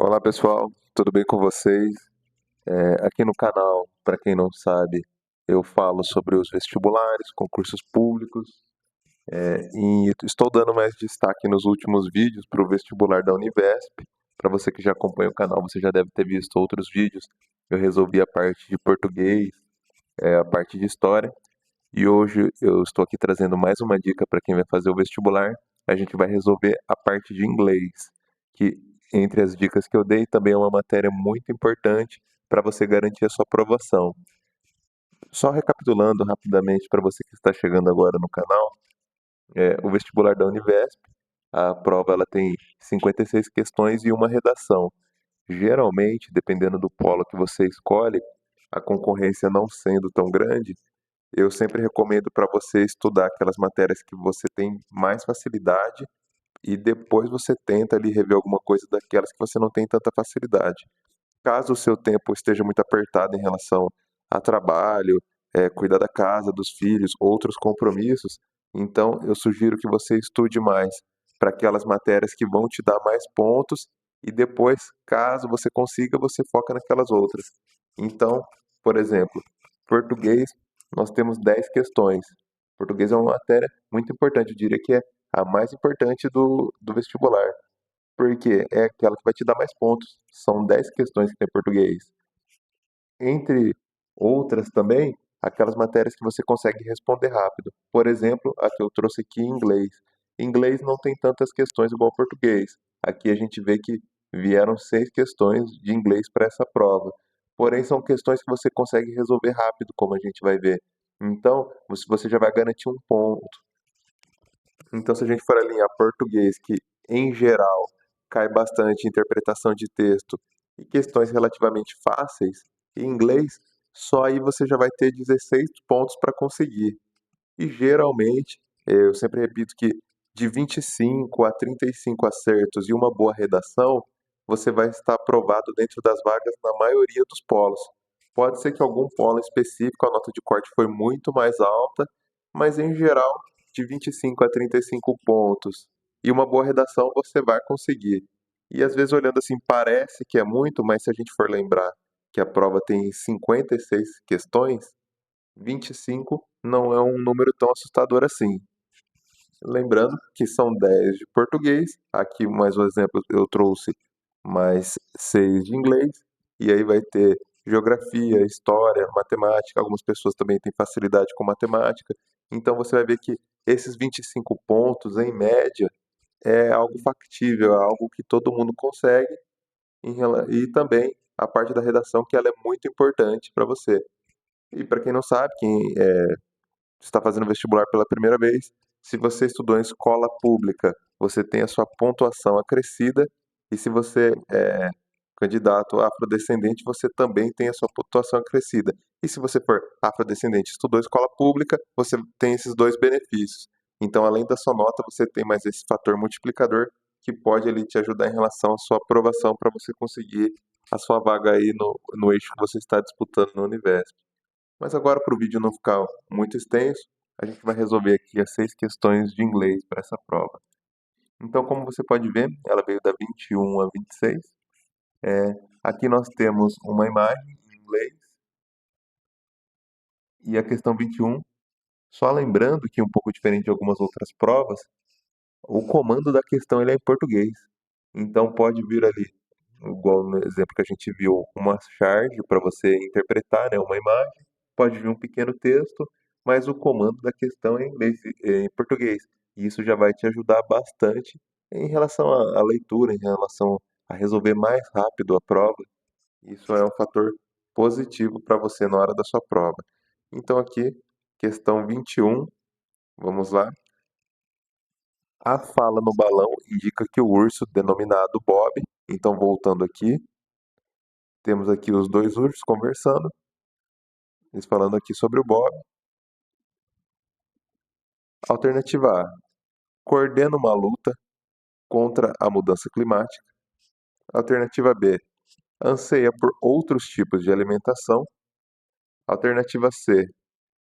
Olá pessoal, tudo bem com vocês? Aqui no canal, para quem não sabe, eu falo sobre os vestibulares, concursos públicos, e estou dando mais destaque nos últimos vídeos para o vestibular da Univesp. Para você que já acompanha o canal, você já deve ter visto outros vídeos. Eu resolvi a parte de português, a parte de história, e hoje eu estou aqui trazendo mais uma dica para quem vai fazer o vestibular. A gente vai resolver a parte de inglês, que entre as dicas que eu dei também é uma matéria muito importante para você garantir a sua aprovação. Só recapitulando rapidamente para você que está chegando agora no canal, o vestibular da Univesp, a prova ela tem 56 questões e uma redação. Geralmente, dependendo do polo que você escolhe, a concorrência não sendo tão grande, eu sempre recomendo para você estudar aquelas matérias que você tem mais facilidade e depois você tenta ali rever alguma coisa daquelas que você não tem tanta facilidade. Caso o seu tempo esteja muito apertado em relação a trabalho, cuidar da casa, dos filhos, outros compromissos, então eu sugiro que você estude mais para aquelas matérias que vão te dar mais pontos e depois, caso você consiga, você foca naquelas outras. Então, por exemplo, português, nós temos 10 questões. Português é uma matéria muito importante, eu diria que é a mais importante do vestibular, porque é aquela que vai te dar mais pontos. São 10 questões que tem português. Entre outras também, aquelas matérias que você consegue responder rápido. Por exemplo, a que eu trouxe aqui em inglês. Inglês não tem tantas questões igual ao português. Aqui a gente vê que vieram 6 questões de inglês para essa prova. Porém, são questões que você consegue resolver rápido, como a gente vai ver. Então, você já vai garantir um ponto. Então, se a gente for alinhar português, que em geral cai bastante em interpretação de texto e questões relativamente fáceis, e inglês, só aí você já vai ter 16 pontos para conseguir. E geralmente, eu sempre repito que de 25 a 35 acertos e uma boa redação, você vai estar aprovado dentro das vagas na maioria dos polos. Pode ser que algum polo específico a nota de corte foi muito mais alta, mas em geral, de 25 a 35 pontos e uma boa redação você vai conseguir. E às vezes olhando assim parece que é muito, mas se a gente for lembrar que a prova tem 56 questões, 25 não é um número tão assustador assim. Lembrando que são 10 de português, aqui mais um exemplo eu trouxe mais 6 de inglês, e aí vai ter geografia, história, matemática, algumas pessoas também têm facilidade com matemática, então você vai ver que esses 25 pontos, em média, é algo factível, é algo que todo mundo consegue, e também a parte da redação que ela é muito importante para você. E para quem não sabe, quem está fazendo vestibular pela primeira vez, se você estudou em escola pública, você tem a sua pontuação acrescida, e se você é candidato afrodescendente, você também tem a sua pontuação acrescida. E se você for afrodescendente e estudou em escola pública, você tem esses dois benefícios. Então, além da sua nota, você tem mais esse fator multiplicador que pode ali te ajudar em relação à sua aprovação para você conseguir a sua vaga aí no eixo que você está disputando no Univesp. Mas agora, para o vídeo não ficar muito extenso, a gente vai resolver aqui as 6 questões de inglês para essa prova. Então, como você pode ver, ela veio da 21 a 26. Aqui nós temos uma imagem em inglês e a questão 21. Só lembrando que um pouco diferente de algumas outras provas, o comando da questão ele é em português. Então pode vir ali, igual no exemplo que a gente viu, uma charge para você interpretar, né, uma imagem, pode vir um pequeno texto, mas o comando da questão é em inglês, em português. E isso já vai te ajudar bastante em relação à leitura, em relação a resolver mais rápido a prova. Isso é um fator positivo para você na hora da sua prova. Então aqui, questão 21, vamos lá. A fala no balão indica que o urso, denominado Bob, então voltando aqui, temos aqui os dois ursos conversando, eles falando aqui sobre o Bob. Alternativa A, coordena uma luta contra a mudança climática. Alternativa B, anseia por outros tipos de alimentação. Alternativa C,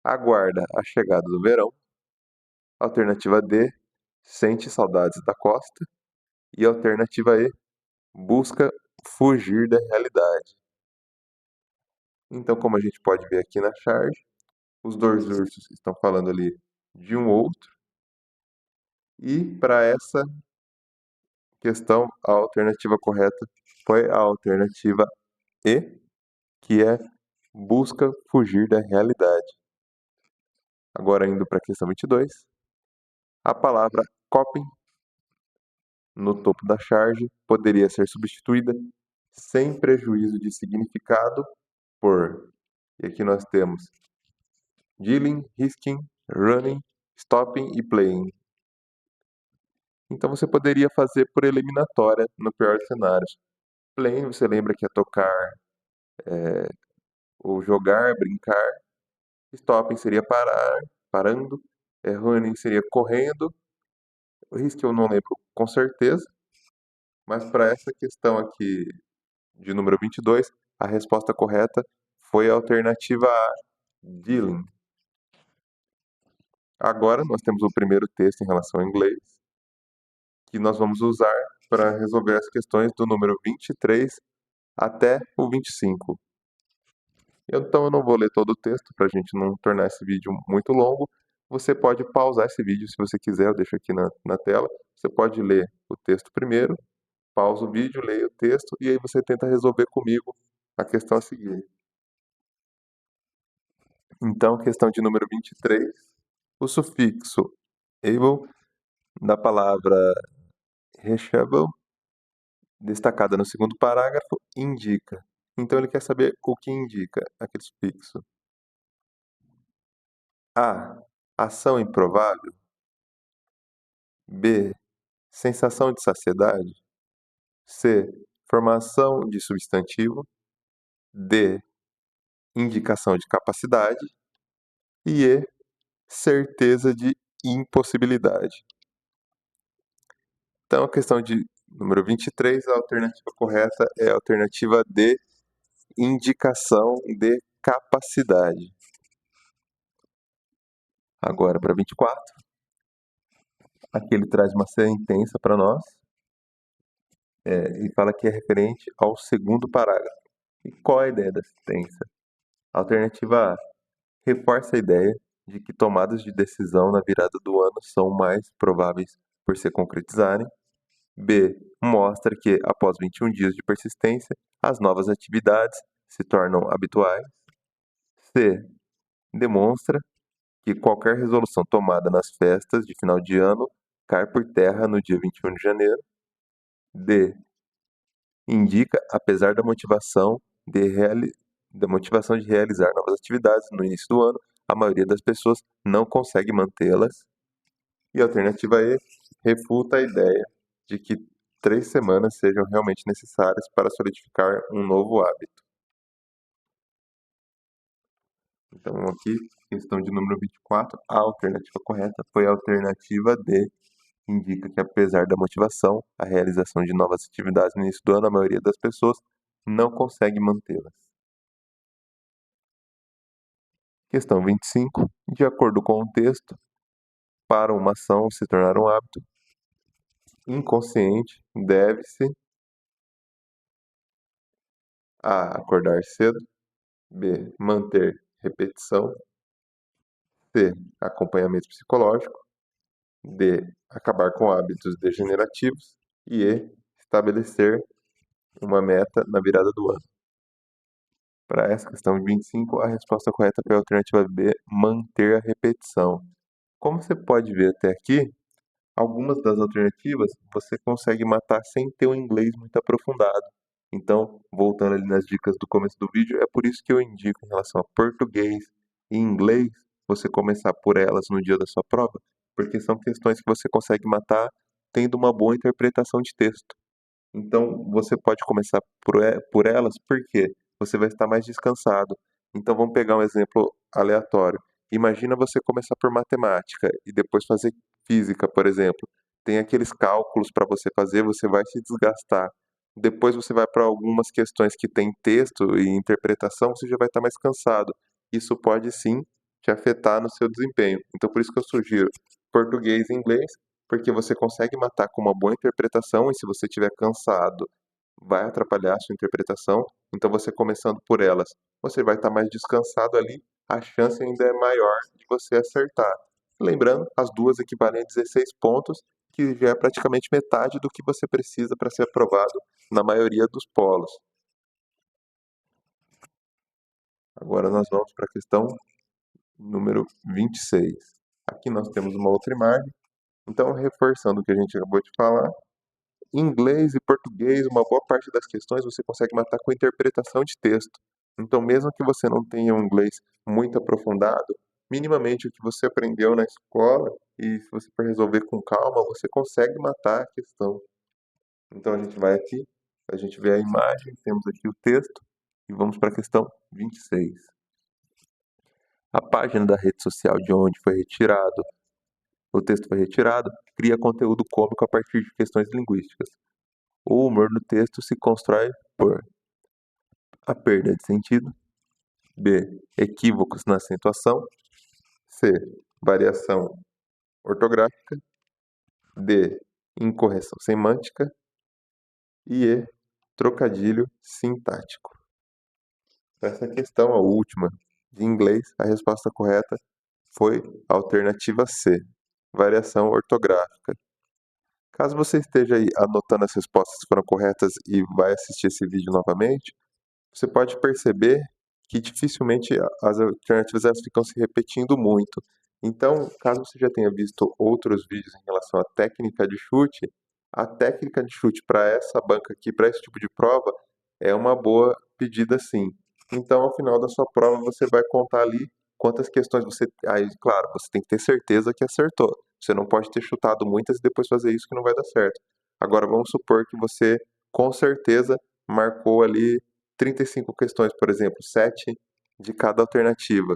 aguarda a chegada do verão. Alternativa D, sente saudades da costa. E alternativa E, busca fugir da realidade. Então, como a gente pode ver aqui na charge, os dois ursos estão falando ali de um outro. E para essa questão, a alternativa correta foi a alternativa E, que é busca fugir da realidade. Agora, indo para a questão 22, a palavra coping no topo da charge poderia ser substituída sem prejuízo de significado por, e aqui nós temos dealing, risking, running, stopping e playing. Então você poderia fazer por eliminatória no pior dos cenários. Playing, você lembra que é tocar, ou jogar, brincar. Stopping seria parar, parando. Running seria correndo. O risk eu não lembro com certeza. Mas para essa questão aqui de número 22, a resposta correta foi a alternativa A, dealing. Agora nós temos o primeiro texto em relação ao inglês, que nós vamos usar para resolver as questões do número 23 até o 25. Então eu não vou ler todo o texto para a gente não tornar esse vídeo muito longo. Você pode pausar esse vídeo se você quiser, eu deixo aqui na tela. Você pode ler o texto primeiro, pausa o vídeo, leia o texto e aí você tenta resolver comigo a questão a seguir. Então, questão de número 23, o sufixo able da palavra reachable, destacada no segundo parágrafo, indica. Então ele quer saber o que indica aquele sufixo. A. Ação improvável. B. Sensação de saciedade. C. Formação de substantivo. D. Indicação de capacidade. E E. Certeza de impossibilidade. Então, a questão de número 23, a alternativa correta é a alternativa D, indicação de capacidade. Agora, para 24, aqui ele traz uma sentença para nós, e fala que é referente ao segundo parágrafo. E qual é a ideia da sentença? Alternativa A, reforça a ideia de que tomadas de decisão na virada do ano são mais prováveis por se concretizarem. B, mostra que, após 21 dias de persistência, as novas atividades se tornam habituais. C, demonstra que qualquer resolução tomada nas festas de final de ano cai por terra no dia 21 de janeiro. D, indica, apesar da motivação de realizar novas atividades no início do ano, a maioria das pessoas não consegue mantê-las. E a alternativa E, refuta a ideia de que 3 semanas sejam realmente necessárias para solidificar um novo hábito. Então aqui, questão de número 24, a alternativa correta foi a alternativa D, indica que apesar da motivação, a realização de novas atividades no início do ano, a maioria das pessoas não consegue mantê-las. Questão 25, de acordo com o texto, para uma ação se tornar um hábito inconsciente, deve-se A. Acordar cedo. B. Manter repetição. C. Acompanhamento psicológico. D. Acabar com hábitos degenerativos. E E. Estabelecer uma meta na virada do ano. Para essa questão de 25, a resposta correta foi a alternativa B. Manter a repetição. Como você pode ver até aqui, algumas das alternativas você consegue matar sem ter um inglês muito aprofundado. Então, voltando ali nas dicas do começo do vídeo, é por isso que eu indico em relação a português e inglês, você começar por elas no dia da sua prova, porque são questões que você consegue matar tendo uma boa interpretação de texto. Então, você pode começar por elas, porque você vai estar mais descansado. Então, vamos pegar um exemplo aleatório. Imagina você começar por matemática e depois fazer física, por exemplo. Tem aqueles cálculos para você fazer, você vai se desgastar. Depois você vai para algumas questões que tem texto e interpretação, você já vai estar mais cansado. Isso pode sim te afetar no seu desempenho. Então, por isso que eu sugiro português e inglês, porque você consegue matar com uma boa interpretação e se você estiver cansado, vai atrapalhar a sua interpretação. Então, você começando por elas, você vai estar mais descansado ali, a chance ainda é maior de você acertar. Lembrando, as duas equivalem a 16 pontos, que já é praticamente metade do que você precisa para ser aprovado na maioria dos polos. Agora nós vamos para a questão número 26. Aqui nós temos uma outra imagem. Então, reforçando o que a gente acabou de falar, inglês e português, uma boa parte das questões você consegue matar com interpretação de texto. Então, mesmo que você não tenha um inglês muito aprofundado, minimamente o que você aprendeu na escola, e se você for resolver com calma, você consegue matar a questão. Então, a gente vai aqui, a gente vê a imagem, temos aqui o texto, e vamos para a questão 26. A página da rede social de onde foi retirado, o texto foi retirado, cria conteúdo cômico a partir de questões linguísticas. O humor no texto se constrói por a perda de sentido, b. equívocos na acentuação, c. variação ortográfica, d. incorreção semântica e e. trocadilho sintático. Essa questão, a última, de inglês, a resposta correta foi a alternativa C, variação ortográfica. Caso você esteja aí anotando as respostas que foram corretas e vai assistir esse vídeo novamente, você pode perceber que dificilmente as alternativas elas ficam se repetindo muito. Então, caso você já tenha visto outros vídeos em relação à técnica de chute, a técnica de chute para essa banca aqui, para esse tipo de prova, é uma boa pedida sim. Então, ao final da sua prova, você vai contar ali quantas questões você. Aí, claro, você tem que ter certeza que acertou. Você não pode ter chutado muitas e depois fazer isso que não vai dar certo. Agora, vamos supor que você, com certeza, marcou ali 35 questões, por exemplo, 7 de cada alternativa.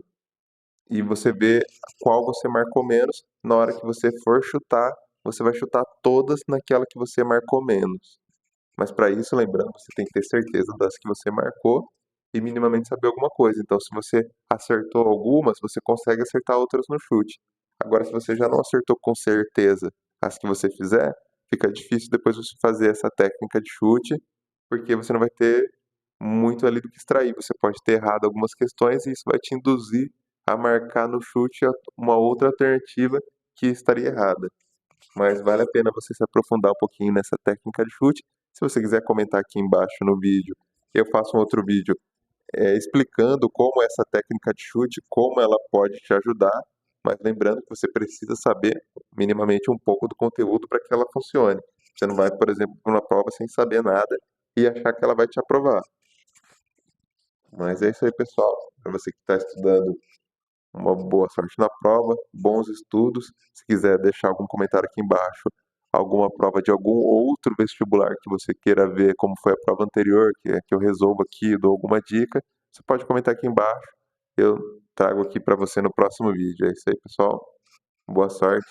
E você vê qual você marcou menos. Na hora que você for chutar, você vai chutar todas naquela que você marcou menos. Mas para isso, lembrando, você tem que ter certeza das que você marcou e minimamente saber alguma coisa. Então, se você acertou algumas, você consegue acertar outras no chute. Agora, se você já não acertou com certeza as que você fizer, fica difícil depois você fazer essa técnica de chute, porque você não vai ter muito ali do que extrair. Você pode ter errado algumas questões e isso vai te induzir a marcar no chute uma outra alternativa que estaria errada. Mas vale a pena você se aprofundar um pouquinho nessa técnica de chute. Se você quiser comentar aqui embaixo no vídeo, eu faço um outro vídeo explicando como essa técnica de chute, como ela pode te ajudar, mas lembrando que você precisa saber minimamente um pouco do conteúdo para que ela funcione. Você não vai, por exemplo, para uma prova sem saber nada e achar que ela vai te aprovar. Mas é isso aí, pessoal. Para você que está estudando, uma boa sorte na prova, bons estudos. Se quiser deixar algum comentário aqui embaixo, alguma prova de algum outro vestibular que você queira ver como foi a prova anterior, que eu resolvo aqui, dou alguma dica, você pode comentar aqui embaixo. Eu trago aqui para você no próximo vídeo. É isso aí, pessoal. Boa sorte.